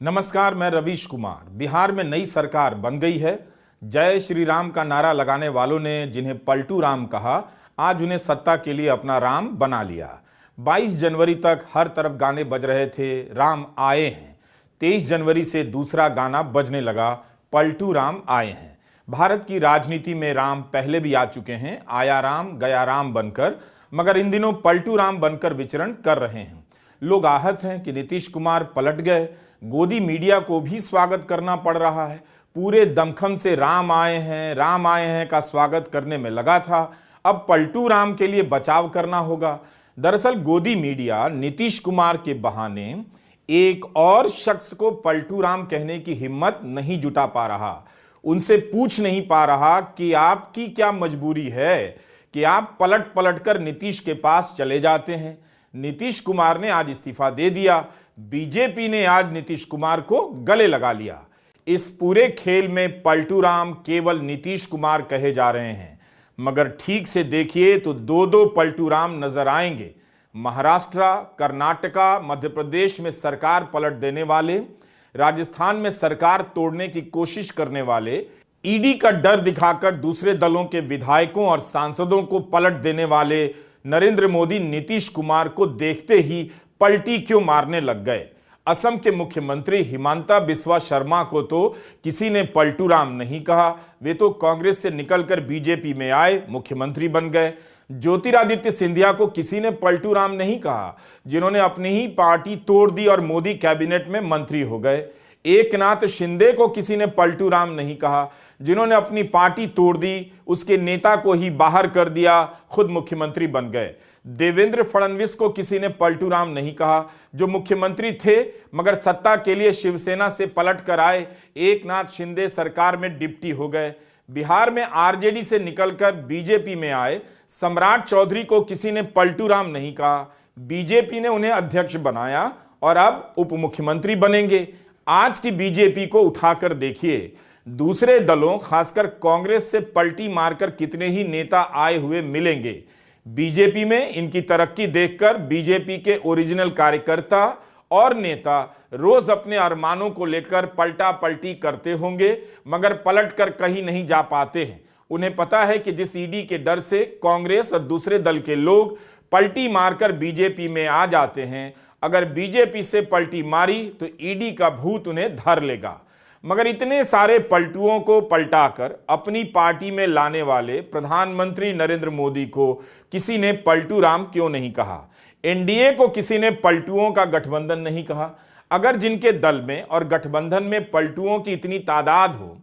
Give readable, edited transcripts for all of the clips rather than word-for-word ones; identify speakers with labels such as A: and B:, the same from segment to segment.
A: नमस्कार, मैं रवीश कुमार। बिहार में नई सरकार बन गई है। जय श्री राम का नारा लगाने वालों ने जिन्हें पलटू राम कहा, आज उन्हें सत्ता के लिए अपना राम बना लिया। 22 जनवरी तक हर तरफ गाने बज रहे थे, राम आए हैं। 23 जनवरी से दूसरा गाना बजने लगा, पलटू राम आए हैं। भारत की राजनीति में राम पहले भी आ चुके हैं, आया राम गया राम बनकर, मगर इन दिनों पलटू राम बनकर विचरण कर रहे हैं। लोग आहत हैं कि नीतीश कुमार पलट गए। गोदी मीडिया को भी स्वागत करना पड़ रहा है। पूरे दमखम से राम आए हैं का स्वागत करने में लगा था। अब पलटू राम के लिए बचाव करना होगा। दरअसल गोदी मीडिया नीतीश कुमार के बहाने एक और शख्स को पलटू राम कहने की हिम्मत नहीं जुटा पा रहा। उनसे पूछ नहीं पा रहा कि आपकी क्या मजबूरी है कि आप पलट पलट कर नीतीश के पास चले जाते हैं। नीतीश कुमार ने आज इस्तीफा दे दिया। बीजेपी ने आज नीतीश कुमार को गले लगा लिया। इस पूरे खेल में पलटू राम केवल नीतीश कुमार कहे जा रहे हैं, मगर ठीक से देखिए तो दो दो पलटू राम नजर आएंगे। महाराष्ट्र, कर्नाटका, मध्य प्रदेश में सरकार पलट देने वाले, राजस्थान में सरकार तोड़ने की कोशिश करने वाले, ईडी का डर दिखाकर दूसरे दलों के विधायकों और सांसदों को पलट देने वाले नरेंद्र मोदी नीतीश कुमार को देखते ही पलटी क्यों मारने लग गए। असम के मुख्यमंत्री हिमांता बिस्वा शर्मा को तो किसी ने पलटू राम नहीं कहा। वे तो कांग्रेस से निकलकर बीजेपी में आए, मुख्यमंत्री बन गए। ज्योतिरादित्य सिंधिया को किसी ने पलटू राम नहीं कहा, जिन्होंने अपनी ही पार्टी तोड़ दी और मोदी कैबिनेट में मंत्री हो गए। एकनाथ शिंदे को किसी ने पलटू राम नहीं कहा, जिन्होंने अपनी पार्टी तोड़ दी, उसके नेता को ही बाहर कर दिया, खुद मुख्यमंत्री बन गए। देवेंद्र फडणवीस को किसी ने पलटू राम नहीं कहा, जो मुख्यमंत्री थे मगर सत्ता के लिए शिवसेना से पलट कर आए। एकनाथ शिंदे सरकार में डिप्टी हो गए। बिहार में आरजेडी से निकलकर बीजेपी में आए सम्राट चौधरी को किसी ने पलटू राम नहीं कहा। बीजेपी ने उन्हें अध्यक्ष बनाया और अब उप मुख्यमंत्री बनेंगे। आज की बीजेपी को उठाकर देखिए, दूसरे दलों खासकर कांग्रेस से पलटी मारकर कितने ही नेता आए हुए मिलेंगे। बीजेपी में इनकी तरक्की देखकर बीजेपी के ओरिजिनल कार्यकर्ता और नेता रोज अपने अरमानों को लेकर पलटा पलटी करते होंगे, मगर पलट कर कहीं नहीं जा पाते हैं। उन्हें पता है कि जिस ईडी के डर से कांग्रेस और दूसरे दल के लोग पलटी मारकर बीजेपी में आ जाते हैं, अगर बीजेपी से पलटी मारी तो ईडी का भूत उन्हें धर लेगा। मगर इतने सारे पलटुओं को पलटाकर अपनी पार्टी में लाने वाले प्रधानमंत्री नरेंद्र मोदी को किसी ने पलटू राम क्यों नहीं कहा? एनडीए को किसी ने पलटुओं का गठबंधन नहीं कहा? अगर जिनके दल में और गठबंधन में पलटुओं की इतनी तादाद हो,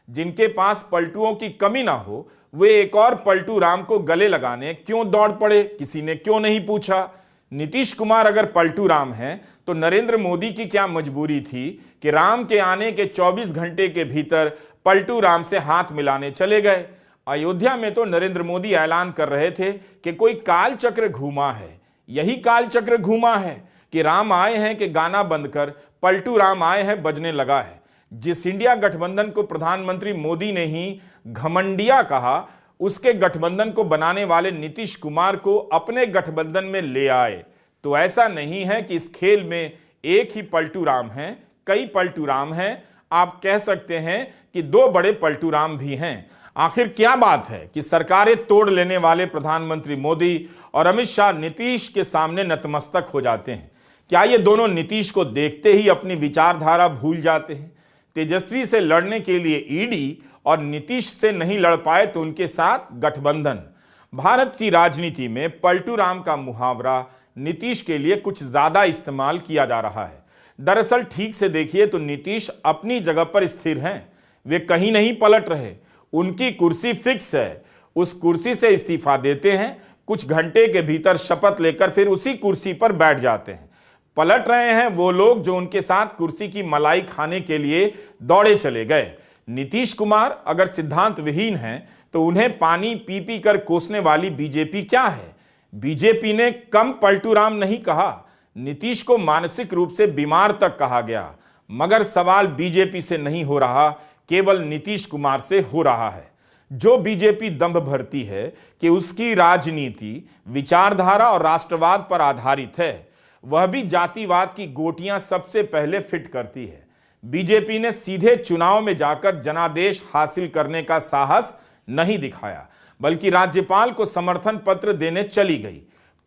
A: जिनके पास पलटुओं की कमी ना हो, वे एक और पलटू राम को गले लगाने क्यों दौड़ पड़े? किसी ने क्यों नहीं पूछा? नीतीश कुमार अगर पलटू राम हैं तो नरेंद्र मोदी की क्या मजबूरी थी कि राम के आने के 24 घंटे के भीतर पलटू राम से हाथ मिलाने चले गए? अयोध्या में तो नरेंद्र मोदी ऐलान कर रहे थे कि कोई काल चक्र घूमा है। यही काल चक्र घूमा है कि राम आए हैं कि गाना बंद कर पलटू राम आए हैं बजने लगा है। जिस इंडिया गठबंधन को प्रधानमंत्री मोदी ने ही घमंडिया कहा, उसके गठबंधन को बनाने वाले नीतीश कुमार को अपने गठबंधन में ले आए। तो ऐसा नहीं है कि इस खेल में एक ही पलटू राम हैं, कई पलटू राम हैं। आप कह सकते हैं कि दो बड़े पलटू राम भी हैं। आखिर क्या बात है कि सरकारें तोड़ लेने वाले प्रधानमंत्री मोदी और अमित शाह नीतीश के सामने नतमस्तक हो जाते हैं? क्या ये दोनों नीतीश को देखते ही अपनी विचारधारा भूल जाते हैं? तेजस्वी से लड़ने के लिए ईडी और नीतीश से नहीं लड़ पाए तो उनके साथ गठबंधन। भारत की राजनीति में पलटू राम का मुहावरा नीतीश के लिए कुछ ज्यादा इस्तेमाल किया जा रहा है। दरअसल ठीक से देखिए तो नीतीश अपनी जगह पर स्थिर हैं, वे कहीं नहीं पलट रहे। उनकी कुर्सी फिक्स है, उस कुर्सी से इस्तीफा देते हैं, कुछ घंटे के भीतर शपथ लेकर फिर उसी कुर्सी पर बैठ जाते हैं। पलट रहे हैं वो लोग जो उनके साथ कुर्सी की मलाई खाने के लिए दौड़े चले गए। नीतीश कुमार अगर सिद्धांत विहीन हैं तो उन्हें पानी पी पी कर कोसने वाली बीजेपी क्या है? बीजेपी ने कम पलटू राम नहीं कहा, नीतीश को मानसिक रूप से बीमार तक कहा गया। मगर सवाल बीजेपी से नहीं हो रहा, केवल नीतीश कुमार से हो रहा है। जो बीजेपी दंभ भरती है कि उसकी राजनीति विचारधारा और राष्ट्रवाद पर आधारित है, वह भी जातिवाद की गोटियां सबसे पहले फिट करती है। बीजेपी ने सीधे चुनाव में जाकर जनादेश हासिल करने का साहस नहीं दिखाया, बल्कि राज्यपाल को समर्थन पत्र देने चली गई।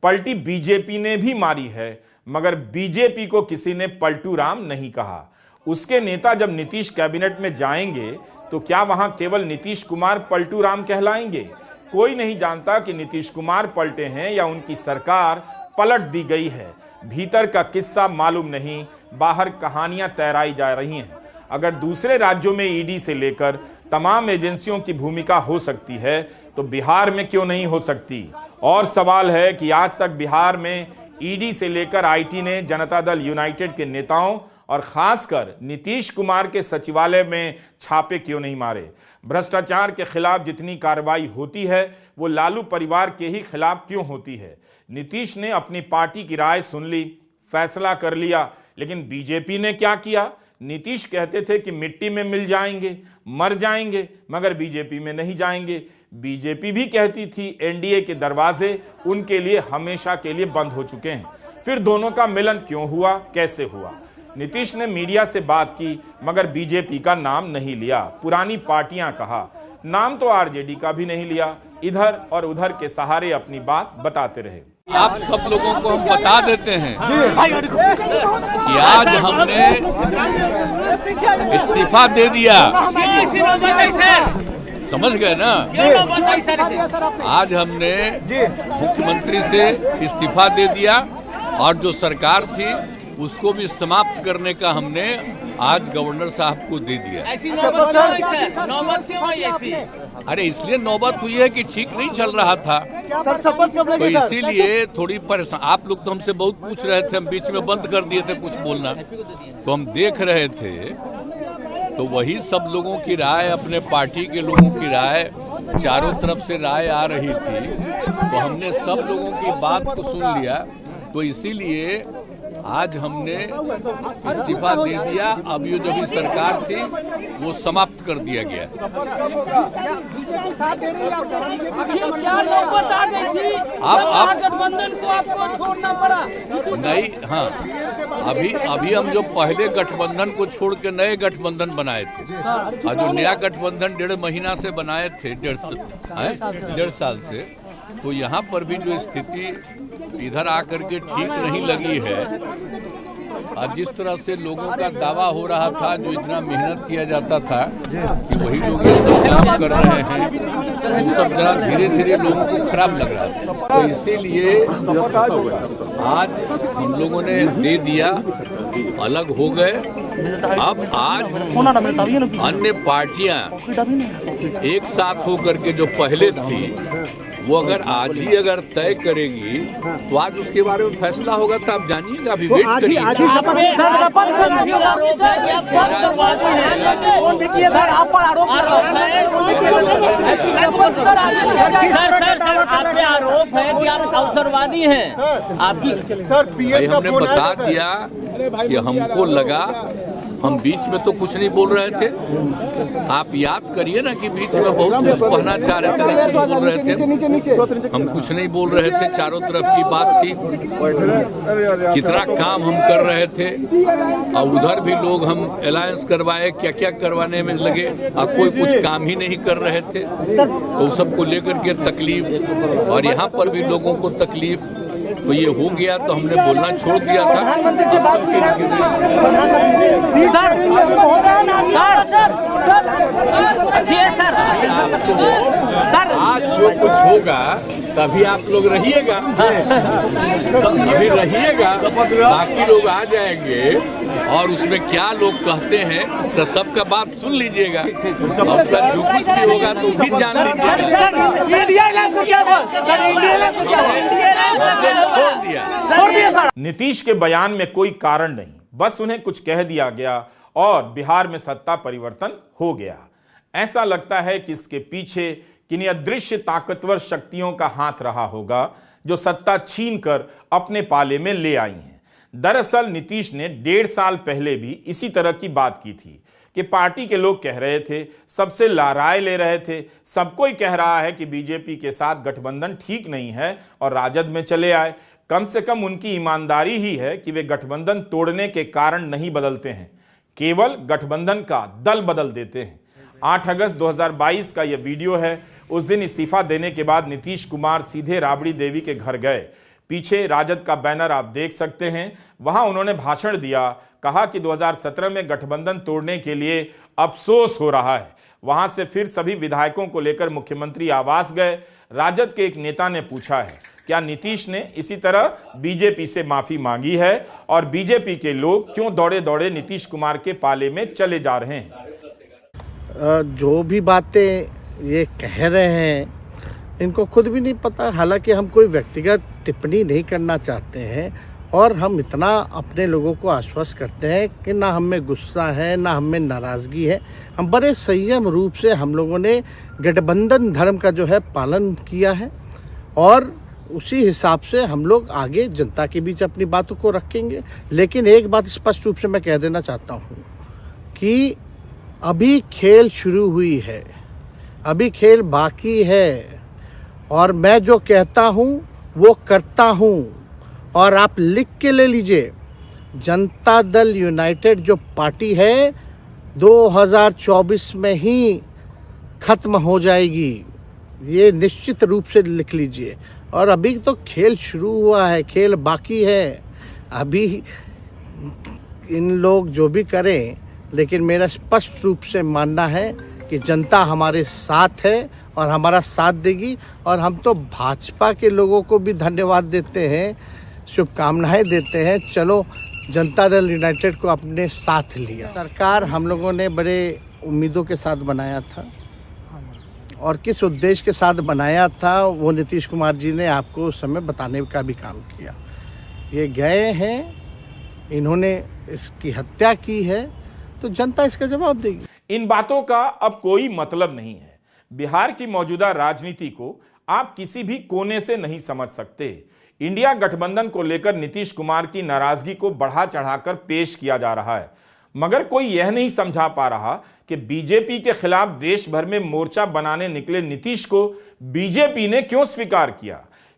A: पलटी बीजेपी ने भी मारी है, मगर बीजेपी को किसी ने पलटू राम नहीं कहा। उसके नेता जब नीतीश कैबिनेट में जाएंगे तो क्या वहां केवल नीतीश कुमार पलटू राम कहलाएंगे? कोई नहीं जानता कि नीतीश कुमार पलटे हैं या उनकी सरकार पलट दी गई है। भीतर का किस्सा मालूम नहीं, बाहर कहानियां तैराई जा रही हैं। अगर दूसरे राज्यों में ईडी से लेकर तमाम एजेंसियों की भूमिका हो सकती है तो बिहार में क्यों नहीं हो सकती? और सवाल है कि आज तक बिहार में ईडी से लेकर आईटी ने जनता दल यूनाइटेड के नेताओं और खासकर नीतीश कुमार के सचिवालय में छापे क्यों नहीं मारे? भ्रष्टाचार के खिलाफ जितनी कार्रवाई होती है वो लालू परिवार के ही खिलाफ क्यों होती है? नीतीश ने अपनी पार्टी की राय सुन ली, फैसला कर लिया, लेकिन बीजेपी ने क्या किया? नीतीश कहते थे कि मिट्टी में मिल जाएंगे, मर जाएंगे, मगर बीजेपी में नहीं जाएंगे। बीजेपी भी कहती थी एनडीए के दरवाजे उनके लिए हमेशा के लिए बंद हो चुके हैं। फिर दोनों का मिलन क्यों हुआ, कैसे हुआ? नीतीश ने मीडिया से बात की, मगर बीजेपी का नाम नहीं लिया। पुरानी पार्टियां कहा, नाम तो आरजेडी का भी नहीं लिया। इधर और उधर के सहारे अपनी बात बताते रहे।
B: आप सब लोगों को हम बता देते हैं कि आज हमने इस्तीफा दे दिया। समझ गए ना? आज हमने मुख्यमंत्री से इस्तीफा दे दिया और जो सरकार थी उसको भी समाप्त करने का हमने आज गवर्नर साहब को दे दिया।
C: ऐसी नौबत क्यों आई ऐसी?
B: अरे इसलिए नौबत हुई है कि ठीक नहीं चल रहा था, तो इसीलिए थोड़ी परेशान। आप लोग तो हमसे बहुत पूछ रहे थे, हम बीच में बंद कर दिए थे कुछ बोलना, तो हम देख रहे थे। तो वही सब लोगों की राय, अपने पार्टी के लोगों की राय, चारों तरफ से राय आ रही थी, तो हमने सब लोगों की बात को सुन लिया। तो इसीलिए आज हमने इस्तीफा दे दिया। अब ये जो भी सरकार थी वो समाप्त कर दिया गया।
C: बीजेपी साथ दे रही है, क्या नौबत आ गई थी?
B: आप
C: गठबंधन को आपको छोड़ना पड़ा?
B: नहीं, हाँ, अभी हम जो पहले गठबंधन को छोड़ के नए गठबंधन बनाए थे, और जो नया गठबंधन 1.5 महीना से बनाए थे, 1.5 साल से, तो यहाँ पर भी जो स्थिति इधर आकर के ठीक नहीं लगी है। और जिस तरह से लोगों का दावा हो रहा था, जो इतना मेहनत किया जाता था कि वही लोग ये सब काम कर रहे हैं, वो सब जरा धीरे धीरे लोगों को खराब लग रहा था। तो इसीलिए आज हम लोगों ने दे दिया, अलग हो गए। अब आज अन्य पार्टियां एक साथ होकर के जो पहले थी वो अगर आज ही अगर तय करेगी तो आज उसके बारे में फैसला होगा। तो आप जानिएगा, अभी वेट करिए।
C: आरोप है कि आप अवसरवादी हैं। आपकी
B: हमने बता दिया कि हमको लगा, हम बीच में तो कुछ नहीं बोल रहे थे। आप याद करिए ना कि बीच में बहुत कुछ कहना चाह रहे थे, नहीं कुछ बोल रहे थे। हम कुछ नहीं बोल रहे थे, चारों तरफ की बात थी, कितना काम हम कर रहे थे। और उधर भी लोग हम अलायंस करवाए, क्या क्या करवाने में लगे, और कोई कुछ काम ही नहीं कर रहे थे। तो सबको लेकर के तकलीफ, और यहाँ पर भी लोगों को तकलीफ, तो ये हो गया तो हमने बोलना छोड़ दिया था।
C: प्रधानमंत्री से बात की
B: सर, आज जो कुछ होगा तभी आप लोग रहिएगा, अभी रहिएगा, बाकी लोग आ जाएंगे और उसमें क्या लोग कहते हैं तो सबका बात सुन लीजिएगा, और फिर जो कुछ भी होगा तो भी जान लीजिएगा।
A: नीतीश के बयान में कोई कारण नहीं, बस उन्हें कुछ कह दिया गया और बिहार में सत्ता परिवर्तन हो गया। ऐसा लगता है कि इसके पीछे किन्हीं अदृश्य ताकतवर शक्तियों का हाथ रहा होगा जो सत्ता छीनकर अपने पाले में ले आई हैं। दरअसल नीतीश ने 1.5 साल पहले भी इसी तरह की बात की थी कि पार्टी के लोग कह रहे थे, सबसे राय ले रहे थे, सब कोई कह रहा है कि बीजेपी के साथ गठबंधन ठीक नहीं है और राजद में चले आए। कम से कम उनकी ईमानदारी ही है कि वे गठबंधन तोड़ने के कारण नहीं बदलते हैं, केवल गठबंधन का दल बदल देते हैं। 8 अगस्त 2022 का यह वीडियो है। उस दिन इस्तीफा देने के बाद नीतीश कुमार सीधे राबड़ी देवी के घर गए। पीछे राजद का बैनर आप देख सकते हैं। वहां उन्होंने भाषण दिया, कहा कि 2017 में गठबंधन तोड़ने के लिए अफसोस हो रहा है। वहां से फिर सभी विधायकों को लेकर मुख्यमंत्री आवास गए। राजद के एक नेता ने पूछा है, क्या नीतीश ने इसी तरह बीजेपी से माफी मांगी है और बीजेपी के लोग क्यों दौड़े दौड़े नीतीश कुमार के पाले में चले जा रहे हैं?
D: जो भी बातें ये कह रहे हैं इनको खुद भी नहीं पता। हालांकि हम कोई व्यक्तिगत टिप्पणी नहीं करना चाहते हैं और हम इतना अपने लोगों को आश्वस्त करते हैं कि ना हम में गुस्सा है ना हम में नाराज़गी है। हम बड़े संयम रूप से हम लोगों ने गठबंधन धर्म का जो है पालन किया है और उसी हिसाब से हम लोग आगे जनता के बीच अपनी बातों को रखेंगे। लेकिन एक बात स्पष्ट रूप से मैं कह देना चाहता हूँ कि अभी खेल शुरू हुई है, अभी खेल बाकी है और मैं जो कहता हूँ वो करता हूँ। और आप लिख के ले लीजिए, जनता दल यूनाइटेड जो पार्टी है 2024 में ही ख़त्म हो जाएगी, ये निश्चित रूप से लिख लीजिए। और अभी तो खेल शुरू हुआ है, खेल बाकी है। अभी इन लोग जो भी करें, लेकिन मेरा स्पष्ट रूप से मानना है कि जनता हमारे साथ है और हमारा साथ देगी। और हम तो भाजपा के लोगों को भी धन्यवाद देते हैं, शुभकामनाएं देते हैं। चलो, जनता दल यूनाइटेड को अपने साथ लिया। सरकार हम लोगों ने बड़े उम्मीदों के साथ बनाया था और किस उद्देश्य के साथ बनाया था वो नीतीश कुमार जी ने आपको उस समय बताने का भी काम किया। ये गए हैं, इन्होंने इसकी हत्या की है, तो जनता इसका जवाब देगी।
A: इन बातों का अब कोई मतलब नहीं है। बिहार की मौजूदा राजनीति को आप किसी भी कोने से नहीं समझ सकते। इंडिया गठबंधन को लेकर नीतीश कुमार की नाराजगी को बढ़ा चढ़ाकर पेश किया जा रहा है, मगर कोई यह नहीं समझा पा रहा कि बीजेपी के खिलाफ देश भर में मोर्चा बनाने निकले नीतीश को बीजेपी ने क्यों स्वीकार किया।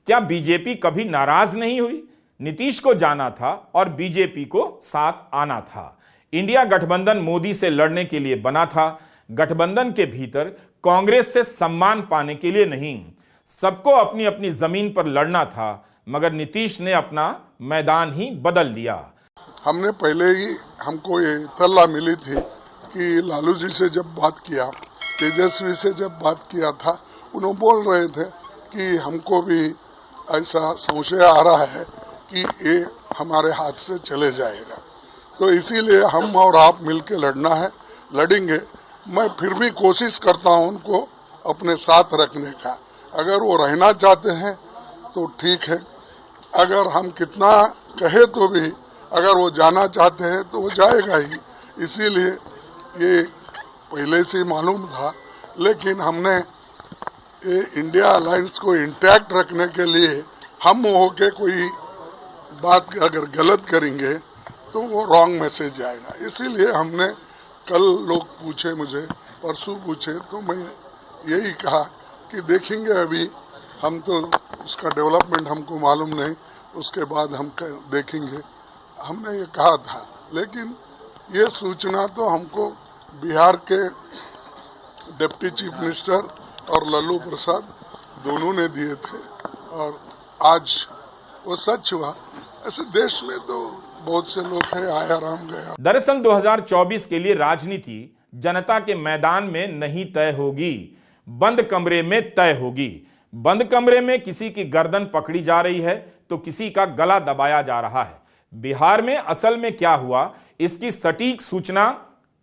A: क्या बीजेपी कभी नाराज नहीं हुई? नीतीश को जाना था और बीजेपी को साथ आना था। इंडिया गठबंधन मोदी से लड़ने के लिए बना था। गठबंधन के भीतर कांग्रेस से सम्मान पाने के लिए नहीं, सबको अपनी अपनी जमीन पर लड़ना था, मगर नीतीश ने अपना मैदान ही बदल दिया।
E: हमने पहले ही, हमको ये इत्तला मिली थी कि लालू जी से जब बात किया, तेजस्वी से जब बात किया था, उन्होंने बोल रहे थे कि हमको भी ऐसा संशय आ रहा है कि ये हमारे हाथ से चले जाएगा। तो इसीलिए हम और आप मिलके लड़ना है, लड़ेंगे। मैं फिर भी कोशिश करता हूं उनको अपने साथ रखने का। अगर वो रहना चाहते हैं तो ठीक है, अगर हम कितना कहे तो भी अगर वो जाना चाहते हैं तो वो जाएगा ही। इसीलिए ये पहले से मालूम था, लेकिन हमने ये इंडिया अलायंस को इंटैक्ट रखने के लिए हम होके कोई बात अगर गलत करेंगे तो वो रॉन्ग मैसेज आएगा। इसीलिए हमने, कल लोग पूछे मुझे, परसों पूछे, तो मैं यही कहा कि देखेंगे, अभी हम तो उसका डेवलपमेंट हमको मालूम नहीं, उसके बाद हम देखेंगे। हमने ये कहा था, लेकिन ये सूचना तो हमको बिहार के डिप्टी चीफ मिनिस्टर और लल्लू प्रसाद दोनों ने दिए थे और आज वो सच हुआ। ऐसे देश में तो बहुत से लोग हैं, आया राम गया।
A: दरअसल 2024 के लिए राजनीति जनता के मैदान में नहीं तय होगी, बंद कमरे में तय होगी। बंद कमरे में किसी की गर्दन पकड़ी जा रही है तो किसी का गला दबाया जा रहा है। बिहार में असल में क्या हुआ, इसकी सटीक सूचना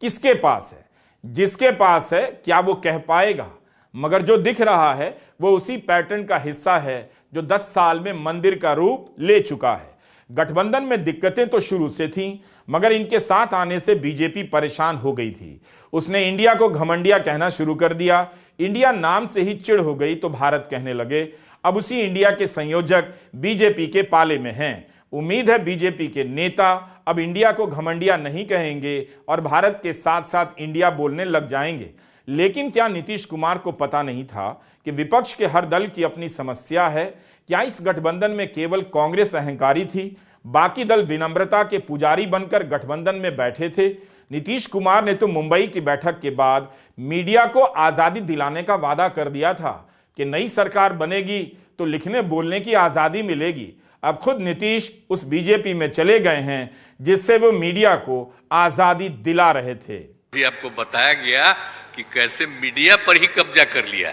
A: किसके पास है? जिसके पास है, क्या वो कह पाएगा? मगर जो दिख रहा है वो उसी पैटर्न का हिस्सा है जो 10 साल में मंदिर का रूप ले चुका है। गठबंधन में दिक्कतें तो शुरू से थीं, मगर इनके साथ आने से बीजेपी परेशान हो गई थी। उसने इंडिया को घमंडिया कहना शुरू कर दिया। इंडिया नाम से ही चिढ़ हो गई तो भारत कहने लगे। अब उसी इंडिया के संयोजक बीजेपी के पाले में हैं। उम्मीद है बीजेपी के नेता अब इंडिया को घमंडिया नहीं कहेंगे और भारत के साथ साथ इंडिया बोलने लग जाएंगे। लेकिन क्या नीतीश कुमार को पता नहीं था कि विपक्ष के हर दल की अपनी समस्या है? क्या इस गठबंधन में केवल कांग्रेस अहंकारी थी, बाकी दल विनम्रता के पुजारी बनकर गठबंधन में बैठे थे? नीतीश कुमार ने तो मुंबई की बैठक के बाद मीडिया को आजादी दिलाने का वादा कर दिया था कि नई सरकार बनेगी तो लिखने बोलने की आजादी मिलेगी। अब खुद नीतीश उस बीजेपी में चले गए हैं जिससे वो मीडिया को आजादी दिला रहे थे।
B: भी आपको बताया गया कि कैसे मीडिया पर ही कब्जा कर लिया,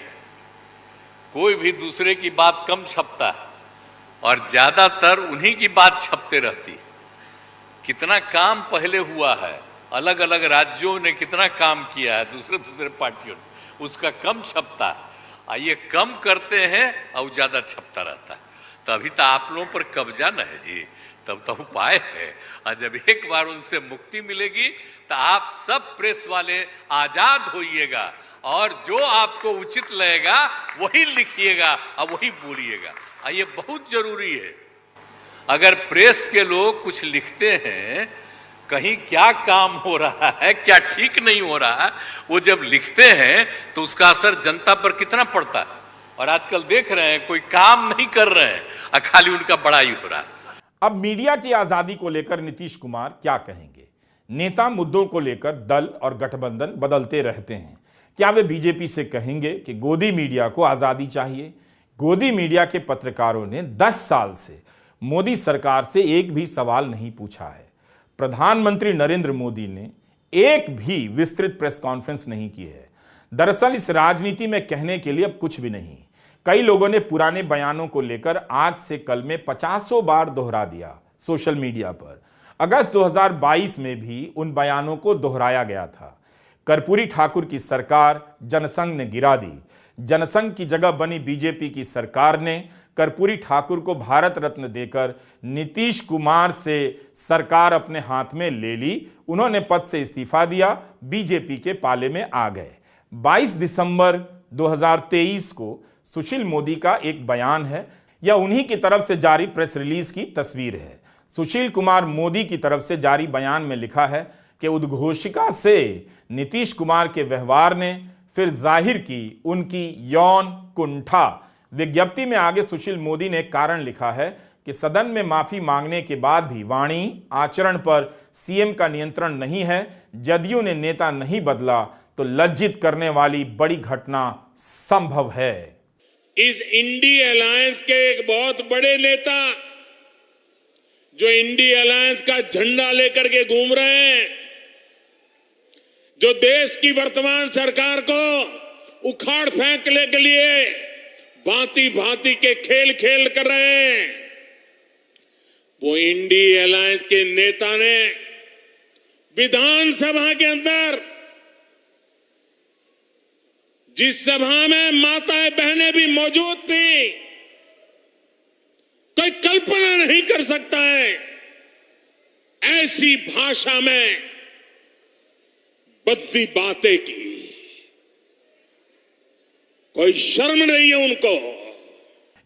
B: कोई भी दूसरे की बात कम छपता और ज्यादातर उन्हीं की बात छपते रहती। कितना काम पहले हुआ है, अलग अलग राज्यों ने कितना काम किया है, दूसरे पार्टियों ने, उसका कम छपता है। ये कम करते हैं और ज्यादा छपता रहता है, तभी तो आप लोगों पर कब्जा न है जी, तब तो उपाय है। और जब एक बार उनसे मुक्ति मिलेगी तो आप सब प्रेस वाले आजाद होइएगा और जो आपको उचित लगेगा वही लिखिएगा और वही बोलिएगा। ये बहुत जरूरी है। अगर प्रेस के लोग कुछ लिखते हैं, कहीं क्या काम हो रहा है, क्या ठीक नहीं हो रहा है, वो जब लिखते हैं तो उसका असर जनता पर कितना पड़ता है। और आजकल देख रहे हैं कोई काम नहीं कर रहे हैं और खाली उनका बड़ाई हो रहा है।
A: अब मीडिया की आजादी को लेकर नीतीश कुमार क्या कहेंगे? नेता मुद्दों को लेकर दल और गठबंधन बदलते रहते हैं। क्या वे बीजेपी से कहेंगे कि गोदी मीडिया को आजादी चाहिए? गोदी मीडिया के पत्रकारों ने 10 साल से मोदी सरकार से एक भी सवाल नहीं पूछा है। प्रधानमंत्री नरेंद्र मोदी ने एक भी विस्तृत प्रेस कॉन्फ्रेंस नहीं की है। दरअसल इस राजनीति में कहने के लिए अब कुछ भी नहीं। कई लोगों ने पुराने बयानों को लेकर आज से कल में 50 बार दोहरा दिया सोशल मीडिया पर। अगस्त 2022 में भी उन बयानों को दोहराया गया था। कर्पूरी ठाकुर की सरकार जनसंघ ने गिरा दी। जनसंघ की जगह बनी बीजेपी की सरकार ने कर्पूरी ठाकुर को भारत रत्न देकर नीतीश कुमार से सरकार अपने हाथ में ले ली। उन्होंने पद से इस्तीफा दिया, बीजेपी के पाले में आ गए। 22 दिसंबर 2023 को सुशील मोदी का एक बयान है, यह उन्हीं की तरफ से जारी प्रेस रिलीज की तस्वीर है। सुशील कुमार मोदी की तरफ से जारी बयान में लिखा है कि उद्घोषिका से नीतीश कुमार के व्यवहार ने फिर जाहिर की उनकी यौन कुंठा। विज्ञप्ति में आगे सुशील मोदी ने कारण लिखा है कि सदन में माफी मांगने के बाद भी वाणी आचरण पर सीएम का नियंत्रण नहीं है। जदयू ने नेता नहीं बदला तो लज्जित करने वाली बड़ी घटना संभव है।
F: इस इंडी अलायंस के एक बहुत बड़े नेता जो इंडी अलायंस का झंडा लेकर के घूम रहे हैं, जो देश की वर्तमान सरकार को उखाड़ फेंकने के लिए भांति भांति के खेल खेल कर रहे हैं, वो इंडी अलायंस के नेता ने विधानसभा के अंदर, जिस सभा में माताएं बहनें भी मौजूद थी, कोई कल्पना नहीं कर सकता है ऐसी भाषा में बद्दी बातें की। कोई शर्म नहीं है उनको।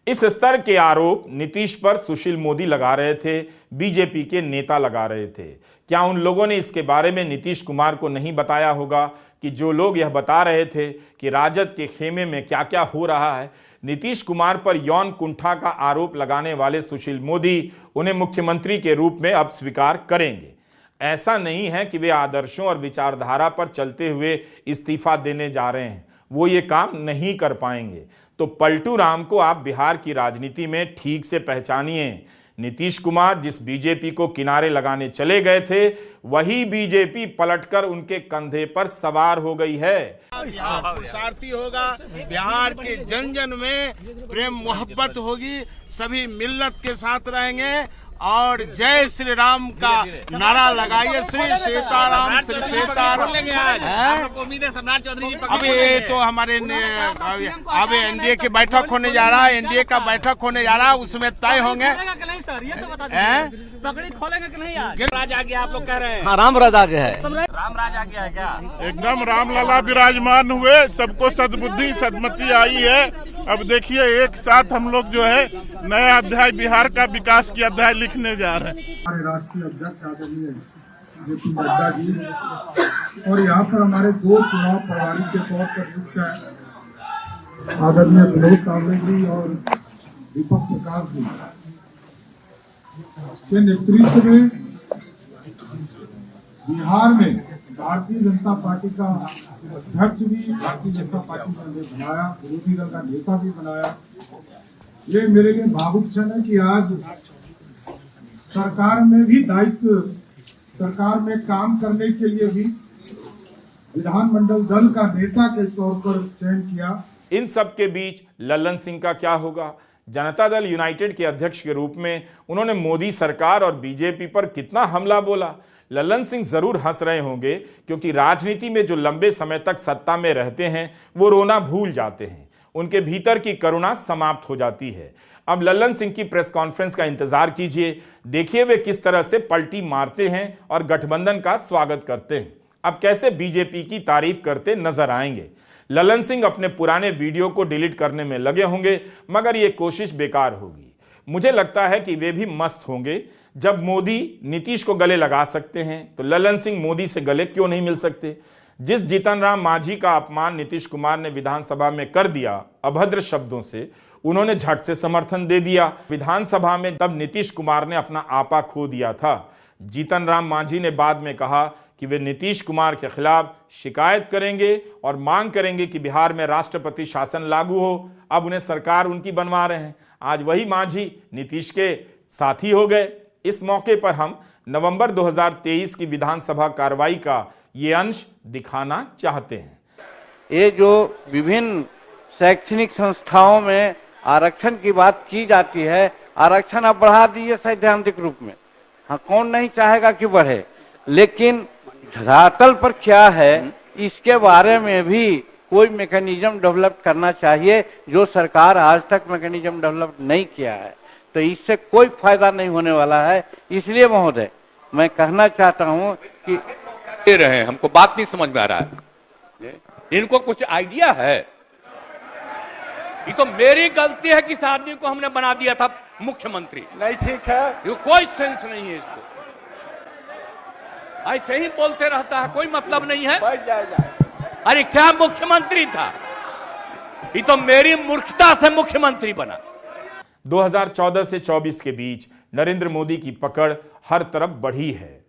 A: इस स्तर के आरोप नीतीश पर सुशील मोदी लगा रहे थे, बीजेपी के नेता लगा रहे थे। क्या उन लोगों ने इसके बारे में नीतीश कुमार को नहीं बताया होगा कि जो लोग यह बता रहे थे कि राजद के खेमे में क्या क्या हो रहा है? नीतीश कुमार पर यौन कुंठा का आरोप लगाने वाले सुशील मोदी उन्हें मुख्यमंत्री के रूप में अब स्वीकार करेंगे। ऐसा नहीं है कि वे आदर्शों और विचारधारा पर चलते हुए इस्तीफा देने जा रहे हैं, वो ये काम नहीं कर पाएंगे। तो पलटू राम को आप बिहार की राजनीति में ठीक से पहचानिए। नीतीश कुमार जिस बीजेपी को किनारे लगाने चले गए थे, वही बीजेपी पलटकर उनके कंधे पर सवार हो गई है।
G: पुरुषार्थी होगा, बिहार के जन जन में प्रेम मोहब्बत होगी, सभी मिल्लत के साथ रहेंगे और जय श्री राम का नारा लगाइए। श्री सीताराम, श्री सीताराम। अभी तो हमारे अभी एनडीए की बैठक होने जा रहा है, एनडीए का बैठक होने जा रहा है, उसमें तय होंगे।
C: पगड़ी खोलेंगे कि नहीं यार?
G: राज आ गया आप लोग कह रहे हैं।
H: हाँ, राम राज आ गया है।
G: राम राज आ गया है क्या?
I: एकदम रामलला विराजमान हुए, सबको सद्बुद्धि सदमति आई है। अब देखिए एक साथ हम लोग जो है नया अध्याय बिहार का विकास की अध्याय लिखने जा रहे हैं।
J: हमारे राष्ट्रीय अध्यक्ष आदरणीय जेपी नड्डा जी और यहाँ पर हमारे 2 चुनाव प्रभारी के तौर पर मुख्य आदरणीय विनोद कांबले जी और दीपक प्रकाश जी के नेतृत्व में बिहार में भारतीय जनता पार्टी का अध्यक्ष भी भारतीय जनता पार्टी ने बनाया, विरोधी दल का नेता भी बनाया। ये मेरे लिए भावुक क्षण है कि आज सरकार में भी दायित्व, सरकार में काम करने के लिए भी विधानमंडल दल का नेता के तौर पर चयन किया।
A: इन सब के बीच लल्लन सिंह का क्या होगा? जनता दल यूनाइटेड के अध्यक्ष के रूप में उन्होंने मोदी सरकार और बीजेपी पर कितना हमला बोला। लल्लन सिंह जरूर हंस रहे होंगे, क्योंकि राजनीति में जो लंबे समय तक सत्ता में रहते हैं वो रोना भूल जाते हैं, उनके भीतर की करुणा समाप्त हो जाती है। अब लल्लन सिंह की प्रेस कॉन्फ्रेंस का इंतजार कीजिए, देखिए वे किस तरह से पलटी मारते हैं और गठबंधन का स्वागत करते हैं। अब कैसे बीजेपी की तारीफ करते नजर आएंगे। लल्लन सिंह अपने पुराने वीडियो को डिलीट करने में लगे होंगे, मगर ये कोशिश बेकार होगी। मुझे लगता है कि वे भी मस्त होंगे। जब मोदी नीतीश को गले लगा सकते हैं तो लल्लन सिंह मोदी से गले क्यों नहीं मिल सकते। जिस जीतन राम मांझी का अपमान नीतीश कुमार ने विधानसभा में कर दिया अभद्र शब्दों से, उन्होंने झट से समर्थन दे दिया। विधानसभा में तब नीतीश कुमार ने अपना आपा खो दिया था। जीतन राम मांझी ने बाद में कहा कि वे नीतीश कुमार के खिलाफ शिकायत करेंगे और मांग करेंगे कि बिहार में राष्ट्रपति शासन लागू हो। अब उन्हें सरकार उनकी बनवा रहे हैं। आज वही मांझी नीतीश के साथी हो गए। इस मौके पर हम नवंबर 2023 की विधानसभा कार्रवाई का ये अंश दिखाना चाहते हैं।
H: ये जो विभिन्न शैक्षणिक संस्थाओं में आरक्षण की बात की जाती है, आरक्षण अब बढ़ा दीजिए सैद्धांतिक रूप में। हाँ, कौन नहीं चाहेगा कि बढ़े, लेकिन धरातल पर क्या है इसके बारे में भी कोई मैकेनिज्म डेवलप करना चाहिए, जो सरकार आज तक मैकेनिज्म डेवलप नहीं किया है। तो इससे कोई फायदा नहीं होने वाला है। इसलिए महोदय मैं कहना चाहता हूं कि
B: दे रहे हैं, हमको बात नहीं समझ में आ रहा है। इनको कुछ आइडिया है? ये तो मेरी गलती है कि इस आदमी को हमने बना दिया था मुख्यमंत्री।
H: नहीं, ठीक है,
B: ये कोई सेंस नहीं है इसको, ऐसे ही बोलते रहता है, कोई मतलब नहीं है।
H: बैठ जाएगा।
B: अरे क्या मुख्यमंत्री था, ये तो मेरी मूर्खता से मुख्यमंत्री बना।
A: 2014 से 24 के बीच नरेंद्र मोदी की पकड़ हर तरफ बढ़ी है,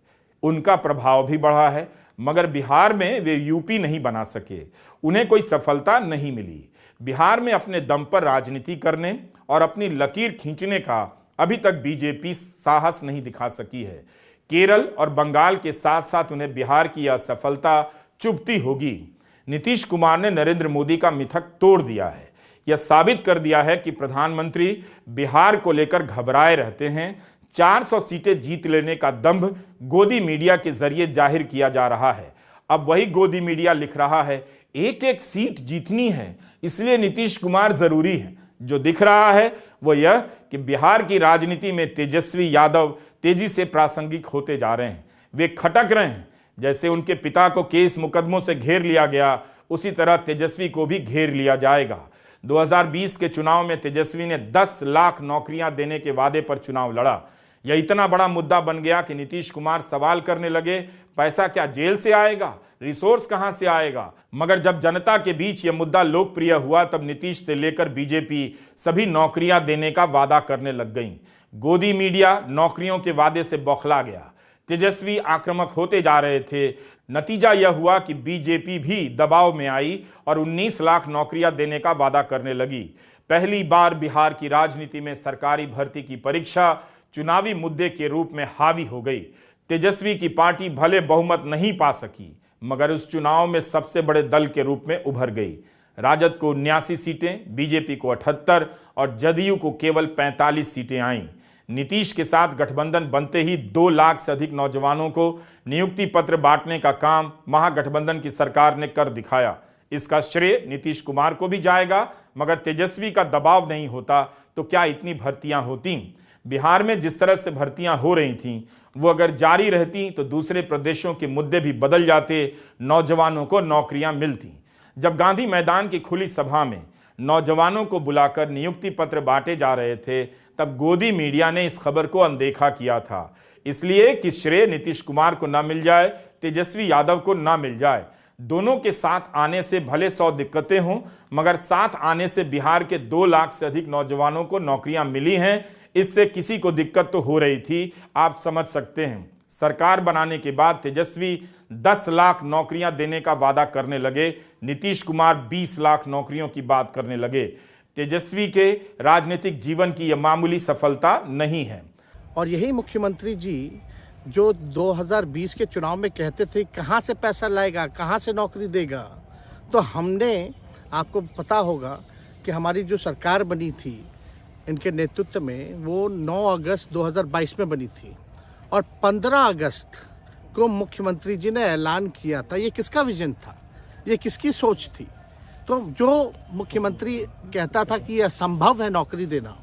A: उनका प्रभाव भी बढ़ा है, मगर बिहार में वे यूपी नहीं बना सके, उन्हें कोई सफलता नहीं मिली। बिहार में अपने दम पर राजनीति करने और अपनी लकीर खींचने का अभी तक बीजेपी साहस नहीं दिखा सकी है। केरल और बंगाल के साथ साथ उन्हें बिहार की असफलता चुभती होगी। नीतीश कुमार ने नरेंद्र मोदी का मिथक तोड़ दिया है। यह साबित कर दिया है कि प्रधानमंत्री बिहार को लेकर घबराए रहते हैं। 400 सीटें जीत लेने का दंभ गोदी मीडिया के जरिए जाहिर किया जा रहा है। अब वही गोदी मीडिया लिख रहा है एक एक सीट जीतनी है, इसलिए नीतीश कुमार जरूरी है। जो दिख रहा है वो यह कि बिहार की राजनीति में तेजस्वी यादव तेजी से प्रासंगिक होते जा रहे हैं। वे खटक रहे हैं। जैसे उनके पिता को केस मुकदमों से घेर लिया गया, उसी तरह तेजस्वी को भी घेर लिया जाएगा। 2020 के चुनाव में तेजस्वी ने 10 लाख नौकरियां देने के वादे पर चुनाव लड़ा। यह इतना बड़ा मुद्दा बन गया कि नीतीश कुमार सवाल करने लगे, पैसा क्या जेल से आएगा, रिसोर्स कहां से आएगा। मगर जब जनता के बीच यह मुद्दा लोकप्रिय हुआ, तब नीतीश से लेकर बीजेपी सभी नौकरियां देने का वादा करने लग गई। गोदी मीडिया नौकरियों के वादे से बौखला गया। तेजस्वी आक्रामक होते जा रहे थे। नतीजा यह हुआ कि बीजेपी भी दबाव में आई और 19 लाख नौकरियां देने का वादा करने लगी। पहली बार बिहार की राजनीति में सरकारी भर्ती की परीक्षा चुनावी मुद्दे के रूप में हावी हो गई। तेजस्वी की पार्टी भले बहुमत नहीं पा सकी, मगर उस चुनाव में सबसे बड़े दल के रूप में उभर गई। राजद को 79 सीटें, बीजेपी को 78 और जदयू को केवल 45 सीटें आईं। नीतीश के साथ गठबंधन बनते ही 2 लाख से अधिक नौजवानों को नियुक्ति पत्र बांटने का काम महागठबंधन की सरकार ने कर दिखाया। इसका श्रेय नीतीश कुमार को भी जाएगा, मगर तेजस्वी का दबाव नहीं होता तो क्या इतनी भर्तियां होती। बिहार में जिस तरह से भर्तियां हो रही थीं, वो अगर जारी रहती तो दूसरे प्रदेशों के मुद्दे भी बदल जाते, नौजवानों को नौकरियां मिलती। जब गांधी मैदान की खुली सभा में नौजवानों को बुलाकर नियुक्ति पत्र बांटे जा रहे थे, तब गोदी मीडिया ने इस खबर को अनदेखा किया था, इसलिए कि श्रेय नीतीश कुमार को न मिल जाए, तेजस्वी यादव को न मिल जाए। दोनों के साथ आने से भले 100 दिक्कतें हों, मगर साथ आने से बिहार के 2 लाख से अधिक नौजवानों को नौकरियां मिली हैं। इससे किसी को दिक्कत तो हो रही थी, आप समझ सकते हैं। सरकार बनाने के बाद तेजस्वी 10 लाख नौकरियां देने का वादा करने लगे, नीतीश कुमार 20 लाख नौकरियों की बात करने लगे। तेजस्वी के राजनीतिक जीवन की यह मामूली सफलता नहीं है।
D: और यही मुख्यमंत्री जी जो 2020 के चुनाव में कहते थे कहाँ से पैसा लाएगा, कहाँ से नौकरी देगा, तो हमने, आपको पता होगा कि हमारी जो सरकार बनी थी इनके नेतृत्व में, वो 9 अगस्त 2022 में बनी थी और 15 अगस्त को मुख्यमंत्री जी ने ऐलान किया था। ये किसका विजन था, ये किसकी सोच थी? तो जो मुख्यमंत्री कहता था कि यह असंभव है नौकरी देना,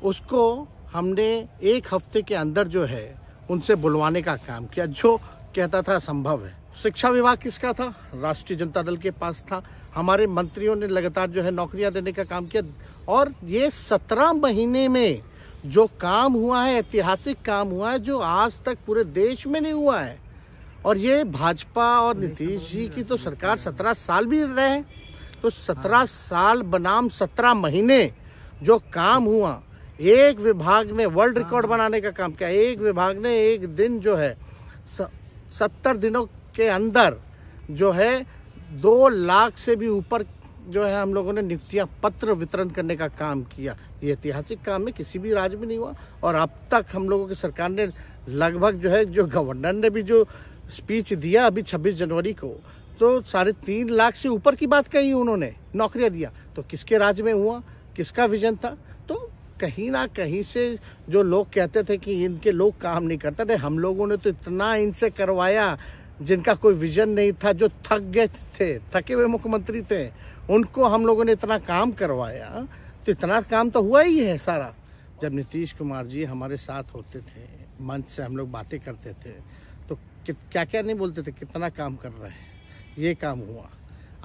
D: उसको हमने 1 हफ्ते के अंदर जो है उनसे बुलवाने का काम किया। जो कहता था असंभव है। शिक्षा विभाग किसका था? राष्ट्रीय जनता दल के पास था। हमारे मंत्रियों ने लगातार जो है नौकरियां देने का काम किया और ये 17 महीने में जो काम हुआ है, ऐतिहासिक काम हुआ है, जो आज तक पूरे देश में नहीं हुआ है। और ये भाजपा और नीतीश जी की तो सरकार 17 साल भी रहे, तो 17 साल बनाम 17 महीने जो काम हुआ, एक विभाग ने वर्ल्ड रिकॉर्ड बनाने का काम किया। एक विभाग ने एक दिन जो है 70 दिनों के अंदर जो है 2 लाख से भी ऊपर जो है हम लोगों ने नियुक्तियां पत्र वितरण करने का काम किया। ये ऐतिहासिक काम है, किसी भी राज्य में नहीं हुआ। और अब तक हम लोगों की सरकार ने लगभग जो है, जो गवर्नर ने भी जो स्पीच दिया अभी 26 जनवरी को, तो 3.5 लाख से ऊपर की बात कही उन्होंने, नौकरियां दिया। तो किसके राज्य में हुआ, किसका विजन था? तो कहीं ना कहीं से जो लोग कहते थे कि इनके लोग काम नहीं करते थे, हम लोगों ने तो इतना इनसे करवाया जिनका कोई विजन नहीं था, जो थक गए थे, थके हुए मुख्यमंत्री थे, उनको हम लोगों ने इतना काम करवाया। तो इतना काम तो हुआ ही है सारा। जब नीतीश कुमार जी हमारे साथ होते थे, मंच से हम लोग बातें करते थे, तो क्या क्या नहीं बोलते थे, कितना काम कर रहे हैं, ये काम हुआ।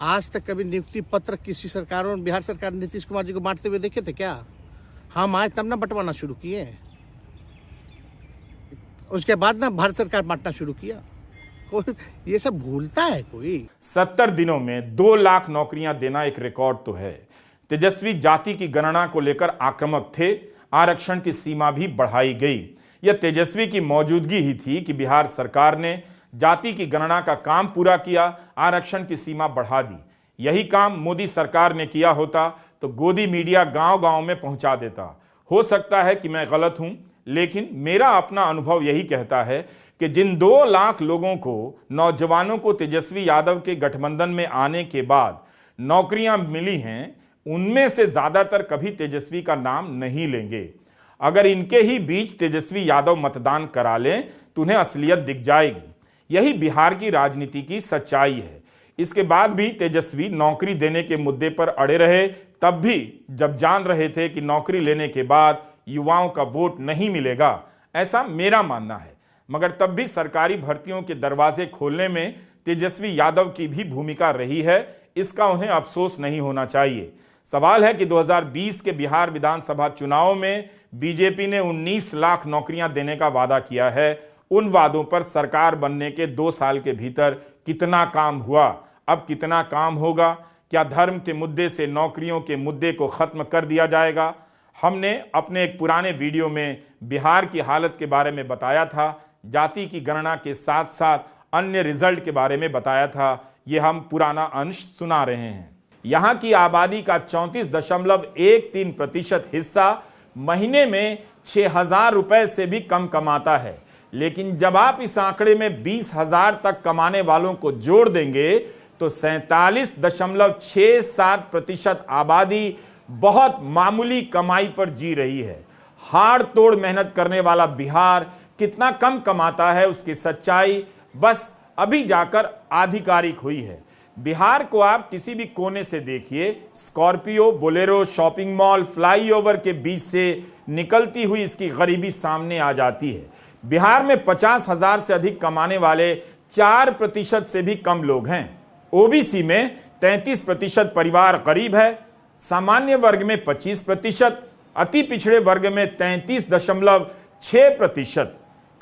D: आज तक कभी नियुक्ति पत्र किसी सरकार और बिहार सरकार नीतीश कुमार जी को बांटते हुए देखे थे क्या? हम आए तब ना बंटवाना शुरू किए, उसके बाद ना भारत सरकार बांटना शुरू किया। कोई ये सब भूलता है कोई?
A: 70 दिनों में 2 लाख नौकरियां देना एक रिकॉर्ड तो है। तेजस्वी जाति की गणना को लेकर आक्रामक थे, आरक्षण की सीमा भी बढ़ाई गई। यह तेजस्वी की मौजूदगी ही थी कि बिहार सरकार ने जाति की गणना का काम पूरा किया, आरक्षण की सीमा बढ़ा दी। यही काम मोदी सरकार ने किया होता तो गोदी मीडिया गांव-गांव में पहुंचा देता। हो सकता है कि मैं गलत हूं, लेकिन मेरा अपना अनुभव यही कहता है कि जिन 2 लाख लोगों को, नौजवानों को तेजस्वी यादव के गठबंधन में आने के बाद नौकरियां मिली हैं, उनमें से ज्यादातर कभी तेजस्वी का नाम नहीं लेंगे। अगर इनके ही बीच तेजस्वी यादव मतदान करा लें तो उन्हें असलियत दिख जाएगी। यही बिहार की राजनीति की सच्चाई है। इसके बाद भी तेजस्वी नौकरी देने के मुद्दे पर अड़े रहे, तब भी जब जान रहे थे कि नौकरी लेने के बाद युवाओं का वोट नहीं मिलेगा, ऐसा मेरा मानना है। मगर तब भी सरकारी भर्तियों के दरवाजे खोलने में तेजस्वी यादव की भी भूमिका रही है, इसका उन्हें अफसोस नहीं होना चाहिए। सवाल है कि 2020 के बिहार विधानसभा चुनाव में बीजेपी ने 19 लाख नौकरियां देने का वादा किया है। उन वादों पर सरकार बनने के 2 साल के भीतर कितना काम हुआ, अब कितना काम होगा? क्या धर्म के मुद्दे से नौकरियों के मुद्दे को खत्म कर दिया जाएगा? हमने अपने एक पुराने वीडियो में बिहार की हालत के बारे में बताया था, जाति की गणना के साथ साथ अन्य रिजल्ट के बारे में बताया था। ये हम पुराना अंश सुना रहे हैं। यहाँ की आबादी का 34.13% हिस्सा महीने में 6,000 रुपए से भी कम कमाता है। लेकिन जब आप इस आंकड़े में 20,000 तक कमाने वालों को जोड़ देंगे तो 47.67% आबादी बहुत मामूली कमाई पर जी रही है। हाड़ तोड़ मेहनत करने वाला बिहार कितना कम कमाता है, उसकी सच्चाई बस अभी जाकर आधिकारिक हुई है। बिहार को आप किसी भी कोने से देखिए, Scorpio, Bolero, shopping mall, flyover के बीच से निकलती हुई इसकी गरीबी सामने आ जाती है। बिहार में 50,000 से अधिक कमाने वाले 4% से भी कम लोग हैं। ओबीसी में 33% परिवार गरीब है, सामान्य वर्ग में 25%, अति पिछड़े वर्ग में 33.6%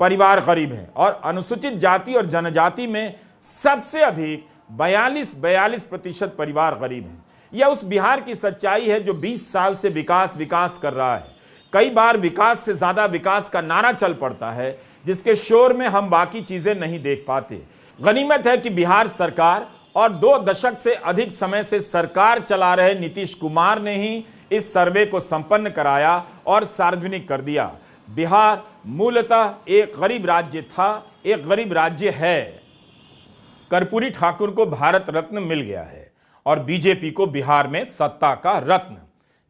A: परिवार गरीब है और अनुसूचित जाति और जनजाति में सबसे अधिक 42% परिवार गरीब हैं। यह उस बिहार की सच्चाई है जो 20 साल से विकास विकास कर रहा है। कई बार विकास से ज्यादा विकास का नारा चल पड़ता है, जिसके शोर में हम बाकी चीजें नहीं देख पाते। गनीमत है कि बिहार सरकार और 2 दशक से अधिक समय से सरकार चला रहे नीतीश कुमार ने ही इस सर्वे को संपन्न कराया और सार्वजनिक कर दिया। बिहार मूलतः एक गरीब राज्य था, एक गरीब राज्य है। कर्पूरी ठाकुर को भारत रत्न मिल गया है और बीजेपी को बिहार में सत्ता का रत्न।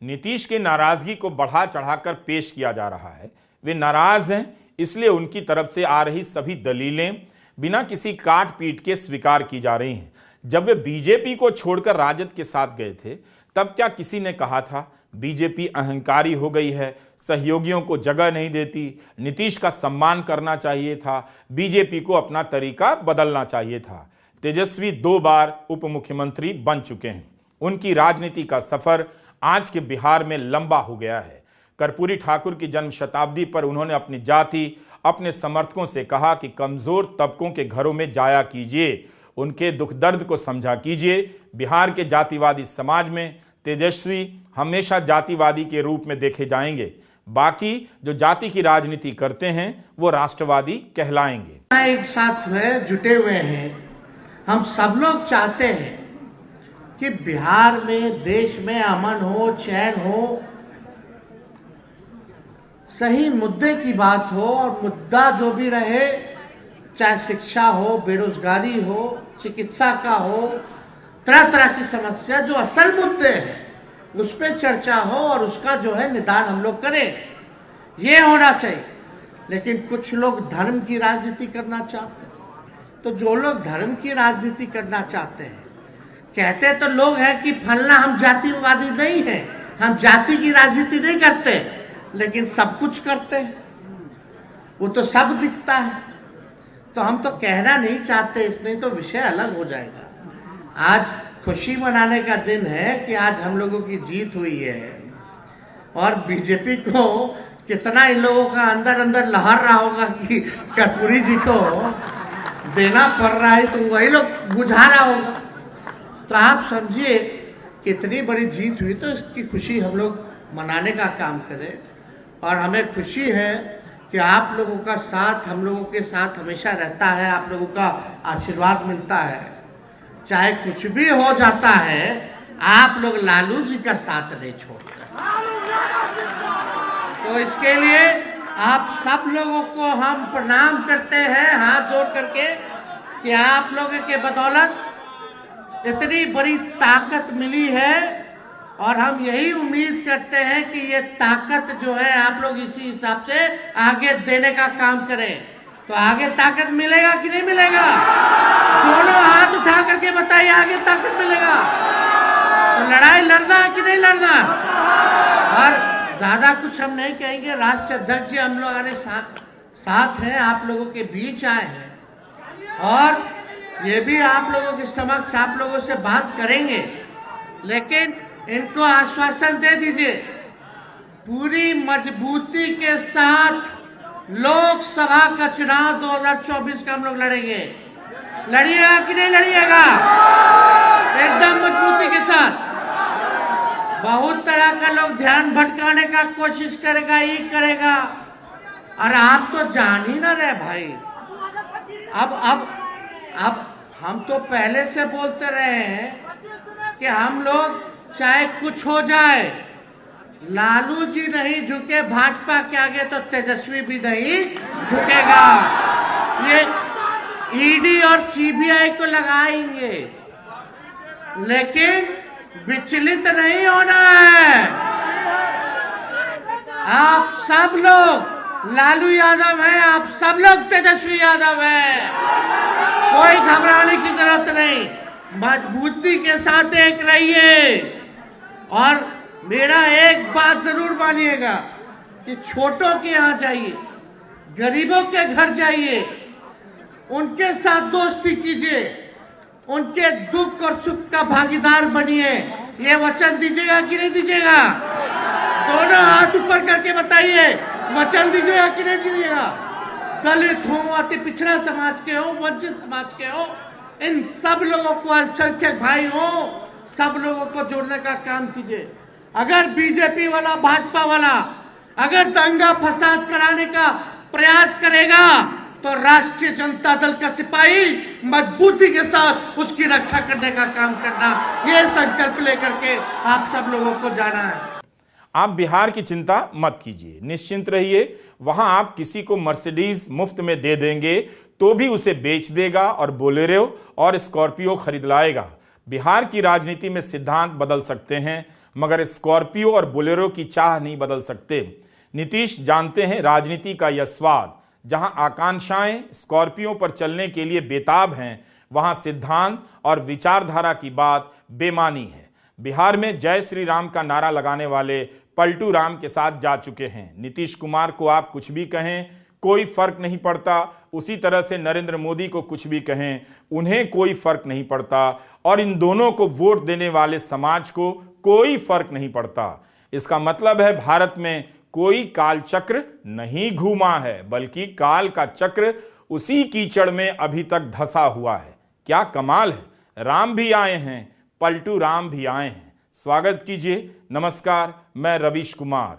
A: नीतीश की नाराजगी को बढ़ा चढ़ाकर पेश किया जा रहा है। वे नाराज हैं, इसलिए उनकी तरफ से आ रही सभी दलीलें बिना किसी काट पीट के स्वीकार की जा रही हैं। जब वे बीजेपी को छोड़कर राजद के साथ गए थे, तब क्या किसी ने कहा था बीजेपी अहंकारी हो गई है, सहयोगियों को जगह नहीं देती, नीतीश का सम्मान करना चाहिए था, बीजेपी को अपना तरीका बदलना चाहिए था। तेजस्वी 2 बार उप मुख्यमंत्री बन चुके हैं। उनकी राजनीति का सफर आज के बिहार में लंबा हो गया है। कर्पूरी ठाकुर की जन्म शताब्दी पर उन्होंने अपनी जाति, अपने समर्थकों से कहा कि कमजोर तबकों के घरों में जाया कीजिए, उनके दुख दर्द को समझा कीजिए। बिहार के जातिवादी समाज में तेजस्वी हमेशा जातिवादी के रूप में देखे जाएंगे। बाकी जो जाति की राजनीति करते हैं वो राष्ट्रवादी कहलाएंगे।
D: एक साथ जुटे हुए हैं। हम सब लोग चाहते हैं कि बिहार में, देश में अमन हो, चैन हो, सही मुद्दे की बात हो, और मुद्दा जो भी रहे, चाहे शिक्षा हो, बेरोजगारी हो, चिकित्सा का हो, तरह तरह की समस्या जो असल मुद्दे हैं उस पर चर्चा हो और उसका जो है निदान हम लोग करें, ये होना चाहिए। लेकिन कुछ लोग धर्म की राजनीति करना चाहते हैं। तो जो लोग धर्म की राजनीति करना चाहते हैं, कहते तो लोग हैं कि फलना हम जातिवादी नहीं है, हम जाति की राजनीति नहीं करते, लेकिन सब कुछ करते हैं, वो तो सब दिखता है। तो हम तो कहना नहीं चाहते, इसलिए तो विषय अलग हो जाएगा। आज खुशी मनाने का दिन है कि आज हम लोगों की जीत हुई है, और बीजेपी को कितना इन लोगों का अंदर अंदर लहर रहा होगा कि कर्पूरी जी को देना पड़ रहा है, तो वही लोग बुझा रहा होगा। तो आप समझिए कितनी बड़ी जीत हुई, तो इसकी खुशी हम लोग मनाने का काम करें। और हमें खुशी है कि आप लोगों का साथ हम लोगों के साथ हमेशा रहता है, आप लोगों का आशीर्वाद मिलता है। चाहे कुछ भी हो जाता है, आप लोग लालू जी का साथ नहीं छोड़ते। तो इसके लिए आप सब लोगों को हम प्रणाम करते हैं हाथ जोड़ करके कि आप लोगों के बदौलत इतनी बड़ी ताकत मिली है, और हम यही उम्मीद करते हैं कि ये ताकत जो है आप लोग इसी हिसाब से आगे देने का काम करें। तो आगे ताकत मिलेगा कि नहीं मिलेगा? दोनों हाथ उठा करके बताइए, आगे ताकत मिलेगा? तो लड़ाई लड़ना है कि नहीं लड़ना? और ज्यादा कुछ हम नहीं कहेंगे। राष्ट्रीय अध्यक्ष जी हम लोग साथ हैं, आप लोगों के बीच आए हैं, और ये भी आप लोगों के समक्ष आप लोगों से बात करेंगे। लेकिन इनको आश्वासन दे दीजिए, पूरी मजबूती के साथ लोकसभा का चुनाव 2024 का हम लोग लड़ेंगे। लड़िएगा कि नहीं लड़िएगा? एकदम मजबूती के साथ। बहुत तरह का लोग ध्यान भटकाने का कोशिश करेगा, ये करेगा, और आप तो जान ही ना रहे भाई। अब हम तो पहले से बोलते रहे हैं कि हम लोग चाहे कुछ हो जाए, लालू जी नहीं झुके भाजपा के आगे, तो तेजस्वी भी नहीं झुकेगा। ये ईडी और सीबीआई को लगाएंगे, लेकिन विचलित नहीं होना है। आप सब लोग लालू यादव हैं, आप सब लोग तेजस्वी यादव हैं, कोई घबराने की जरूरत नहीं। मजबूती के साथ एक रहिए, और मेरा एक बात जरूर मानिएगा कि छोटों के यहाँ जाइए, गरीबों के घर जाइए, उनके साथ दोस्ती कीजिए, उनके दुख और सुख का भागीदार बनिए। ये वचन दीजिएगा कि नहीं दीजिएगा? दोनों हाथ ऊपर करके बताइए, वचन दीजिएगा कि नहीं दीजिएगा? दलित हो, अति पिछड़ा समाज के हो, वंचित समाज के हो, इन सब लोगों को, अल्पसंख्यक भाई हो, सब लोगों को जोड़ने का काम कीजिए। अगर बीजेपी वाला, भाजपा वाला अगर दंगा फसाद कराने का प्रयास करेगा तो राष्ट्रीय जनता दल का सिपाही मजबूती के साथ उसकी रक्षा करने का काम करना, ये संकल्प लेकर के आप सब लोगों को जाना है।
A: आप बिहार की चिंता मत कीजिए, निश्चिंत रहिए। वहां आप किसी को मर्सिडीज मुफ्त में दे देंगे तो भी उसे बेच देगा और बोलेरो और स्कॉर्पियो खरीद लाएगा। बिहार की राजनीति में सिद्धांत बदल सकते हैं मगर स्कॉर्पियो और बोलेरो की चाह नहीं बदल सकते। नीतीश जानते हैं राजनीति का यह स्वाद। जहां आकांक्षाएं स्कॉर्पियो पर चलने के लिए बेताब हैं, वहां सिद्धांत और विचारधारा की बात बेमानी है। बिहार में जय श्री राम का नारा लगाने वाले पलटू राम के साथ जा चुके हैं। नीतीश कुमार को आप कुछ भी कहें, कोई फर्क नहीं पड़ता। उसी तरह से नरेंद्र मोदी को कुछ भी कहें, उन्हें कोई फर्क नहीं पड़ता। और इन दोनों को वोट देने वाले समाज को कोई फर्क नहीं पड़ता। इसका मतलब है भारत में कोई काल चक्र नहीं घूमा है, बल्कि काल का चक्र उसी कीचड़ में अभी तक धंसा हुआ है। क्या कमाल है, राम भी आए हैं, पलटू राम भी आए हैं। स्वागत कीजिए। नमस्कार, मैं रवीश कुमार।